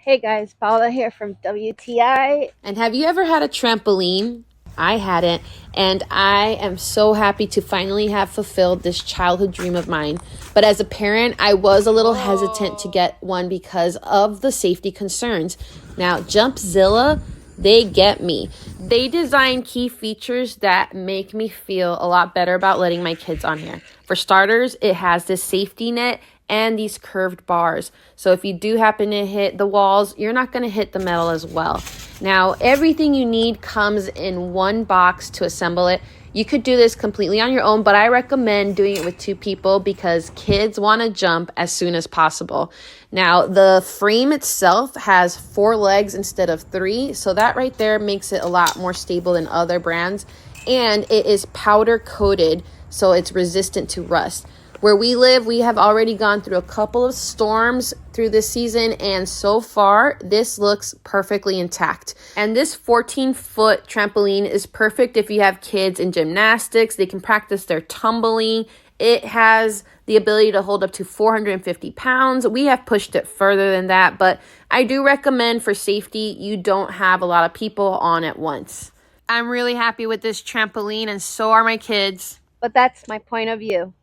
Hey guys, Paula here from WTI. And have you ever had a trampoline? I hadn't, and I am so happy to finally have fulfilled this childhood dream of mine. But as a parent, I was a little hesitant to get one because of the safety concerns. Now, JUMPZYLLA, they get me. They design key features that make me feel a lot better about letting my kids on here. For starters, it has this safety net and these curved bars. So if you do happen to hit the walls, you're not going to hit the metal as well. Now, everything you need comes in one box to assemble it. You could do this completely on your own, but I recommend doing it with two people because kids want to jump as soon as possible. Now, the frame itself has 4 legs instead of 3, so that right there makes it a lot more stable than other brands. And it is powder coated, so it's resistant to rust. Where we live, we have already gone through a couple of storms through this season, and so far, this looks perfectly intact. And this 14-foot trampoline is perfect if you have kids in gymnastics. They can practice their tumbling. It has the ability to hold up to 450 pounds. We have pushed it further than that, but I do recommend for safety, you don't have a lot of people on at once. I'm really happy with this trampoline, and so are my kids. But that's my point of view.